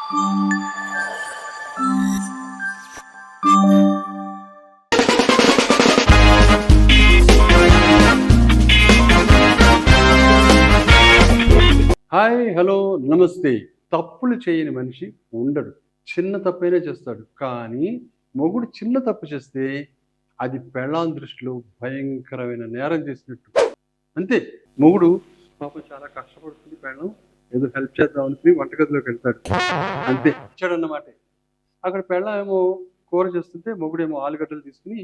Hi, hello, నమస్తే. తప్పులు చేయని మనిషి ఉండడు. చిన్న తప్పైనా చేస్తాడు. కానీ మొగుడు చిన్న తప్పు చేస్తే అది పెళ్ళాం దృష్టిలో భయంకరమైన నేరం చేసినట్టు. అంతే. మొగుడు పాపం చాలా కష్టపడుతుంది పెళ్ళాం. ఏదో హెల్ప్ చేద్దాం అనుకుని వంటగదిలోకి వెళ్తాడు. అంతే. వచ్చాడన్నమాట. అక్కడ పెళ్ళాం ఏమో కూర చేస్తుంటే మొగుడేమో ఆలుగడ్డలు తీసుకుని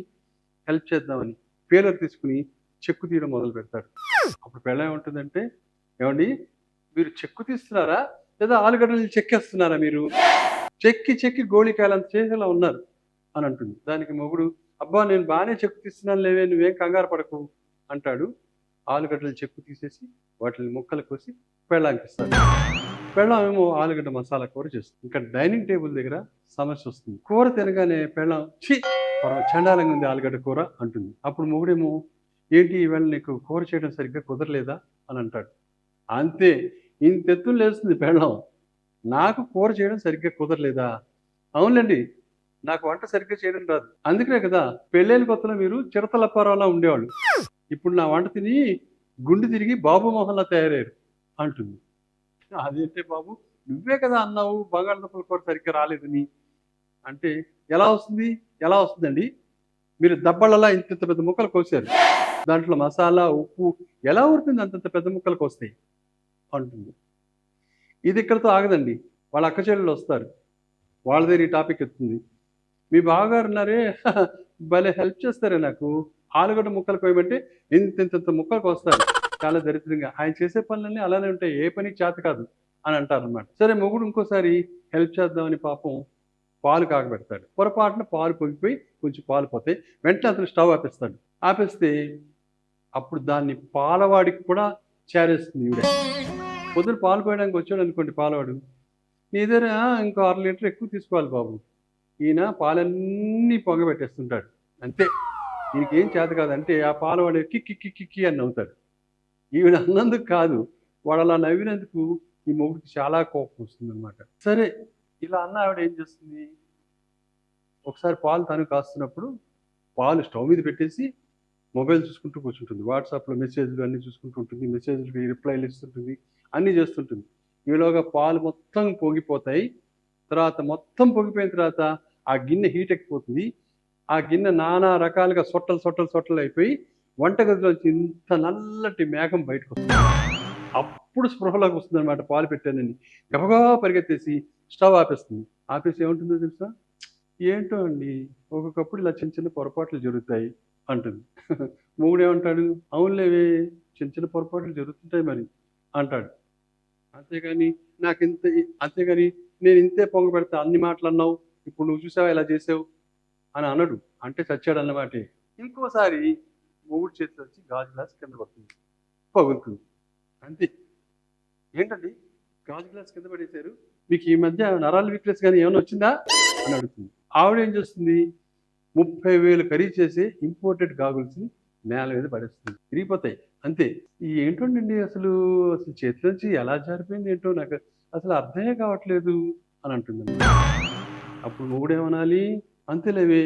హెల్ప్ చేద్దామని పేలర్ తీసుకుని చెక్కు తీయడం మొదలు పెడతాడు. అప్పుడు పెళ్ళాం ఏమంటుందంటే, ఏమండి, మీరు చెక్కు తీస్తున్నారా లేదా ఆలుగడ్డలు చెక్కేస్తున్నారా? మీరు చెక్కి చెక్కి గోళికాయలంత చేసేలా ఉన్నారు అని అంటుంది. దానికి మొగుడు, అబ్బా నేను బాగానే చెక్కు తీస్తున్నాను లేవే, నువ్వేం కంగారు పడకు అంటాడు. ఆలుగడ్డలు చెక్కు తీసేసి వాటిని ముక్కలు కోసి పెళ్ళాంకి ఇస్తాడు. పెళ్ళాం ఏమో ఆలుగడ్డ మసాలా కూర చేస్తుంది. ఇంకా డైనింగ్ టేబుల్ దగ్గర సమస్య వస్తుంది. కూర తినగానే పెళ్ళాం, ఛీ చండాలంగా ఉంది ఆలుగడ్డ కూర అంటుంది. అప్పుడు మొగుడేమో, ఏంటి ఈవేళ నీకు కూర చేయడం సరిగ్గా కుదరలేదా అని అంటాడు. అంతే. ఇంతెత్తులు లేస్తుంది పెళ్ళాం. నాకు కూర చేయడం సరిగ్గా కుదరలేదా? అవునండి, నాకు వంట సరిగ్గా చేయడం రాదు. అందుకనే కదా పెళ్ళైన కొత్తలో మీరు చిరతలప్పారావులా ఉండేవాళ్ళు. ఇప్పుడు నా వంట తిని గుండె తిరిగి బాబు మొహంలా తయారయ్యారు అంటుంది. అదేంటే బాబు, నువ్వే కదా అన్నావు బంగాళదుంపల కూర సరిగ్గా రాలేదని. అంటే ఎలా వస్తుంది? ఎలా వస్తుందండి? మీరు దబ్బళ్ళలా ఇంత పెద్ద ముక్కలు కోసారు. దాంట్లో మసాలా, ఉప్పు ఎలా ఊరుతుంది అంతంత పెద్ద ముక్కలు కోస్తాయి అంటుంది. ఇది ఇక్కడితో ఆగదండి. వాళ్ళ అక్క చెల్లెళ్ళు వస్తారు. వాళ్ళ దగ్గర ఈ టాపిక్ ఎత్తుంది. మీ బావగారు ఉన్నారే, భలే హెల్ప్ చేస్తారే నాకు. ఆలుగడ్డ ముక్కలు కోయమంటే ఇంత ముక్కలకు వస్తారు. చాలా దరిద్రంగా. ఆయన చేసే పనులన్నీ అలానే ఉంటాయి. ఏ పని చేత కాదు అని అంటారనమాట. సరే, మొగుడు ఇంకోసారి హెల్ప్ చేద్దామని పాపం పాలు కాగబెడతాడు. పొరపాటున పాలు పొంగిపోయి కొంచెం పాలు పోతాయి. వెంటనే అతను స్టవ్ ఆపేస్తాడు. ఆపేస్తే అప్పుడు దాన్ని పాలవాడికి కూడా చేరేస్తుంది ఈవిడ. పొద్దున పాలు పోయడానికి వచ్చాడు అనుకోండి పాలవాడు, నీ దగ్గర ఇంకో 6 లీటర్ ఎక్కువ తీసుకోవాలి బాబు. ఈయన పాలన్నీ పొగబెట్టేస్తుంటాడు. అంతే. ఈయనకేం చేత కాదంటే ఆ పాలవాడు కిక్కి కిక్కి కిక్కి అని నవ్వుతాడు. ఈవిడ అన్నందుకు కాదు, వాడు అలా నవ్వినందుకు ఈ మొగుడికి చాలా కోపం వస్తుందన్నమాట. సరే, ఇలా అన్న ఆవిడ ఏం చేస్తుంది, ఒకసారి పాలు తను కాస్తున్నప్పుడు పాలు స్టవ్ మీద పెట్టేసి మొబైల్ చూసుకుంటూ కూర్చుంటుంది. వాట్సాప్లో మెసేజ్లు అన్నీ చూసుకుంటూ ఉంటుంది. మెసేజ్లకి రిప్లైలు ఇస్తుంటుంది. అన్నీ చేస్తుంటుంది. ఈలోగా పాలు మొత్తం పొంగిపోతాయి. తర్వాత మొత్తం పొంగిపోయిన తర్వాత ఆ గిన్నె హీట్ ఎక్కిపోతుంది. ఆ గిన్నె నానా రకాలుగా సొట్టలు అయిపోయి వంటగదిలోంచి ఇంత నల్లటి మేఘం బయటకు వస్తుంది. అప్పుడు స్పృహలోకి వస్తుంది అనమాట. పాలు పెట్టానని గబగబా పరిగెత్తేసి స్టవ్ ఆపేస్తుంది. ఆపేసి ఏముంటుందో తెలుసా, ఏంటో అండి, ఒక్కొక్కప్పుడు ఇలా చిన్న చిన్న పొరపాట్లు జరుగుతాయి అంటుంది. మొగుడేమంటాడు, అవునులేవే, చిన్న చిన్న పొరపాట్లు జరుగుతుంటాయి మరి అంటాడు. అంతేగాని అంతేగాని నేను ఇంతే పొంగ పెడతా, అన్ని మాటలు అన్నావు, ఇప్పుడు నువ్వు చూసావా ఇలా చేసావు అని అనడు. అంటే చచ్చాడు అన్నమాటే. ఇంకోసారి మొగుడు చేతిలో వచ్చి గాజు గ్లాస్ కింద పడుతుంది, పగులుతుంది. అంతే. ఏంటండి, గాజు గ్లాస్ కింద పడేశారు, మీకు ఈ మధ్య నరాల వీక్నెస్ కానీ ఏమైనా వచ్చిందా అని అడుగుతుంది. ఆవిడ ఏం చేస్తుంది, 30,000 ఖరీదు చేసి ఇంపోర్టెడ్ గాగుల్స్ని నేల మీద పడేస్తుంది. విరిగిపోతాయి. అంతే. ఏంటోనండి, అసలు చేతిలోంచి ఎలా జారిపోయింది ఏంటో నాకు అసలు అర్థమే కావట్లేదు అని అంటుందండి. అప్పుడు మొగుడేమనాలి, అంతేలేవే,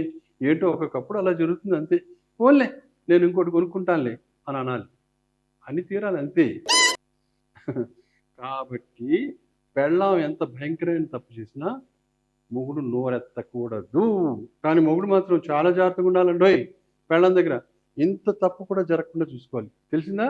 ఏంటో ఒక్కొక్కప్పుడు అలా జరుగుతుంది అంతే, పోన్లే నేను ఇంకోటి కొనుక్కుంటానులే అని అనాలి. అని తీరాలి అంతే. కాబట్టి పెళ్ళాం ఎంత భయంకరమైన తప్పు చేసినా మొగుడు నోరెత్తకూడదు. కానీ మొగుడు మాత్రం చాలా జాగ్రత్తగా ఉండాలండోయ్. పెళ్ళాం దగ్గర ఇంత తప్పు కూడా జరగకుండా చూసుకోవాలి. తెలిసిందా?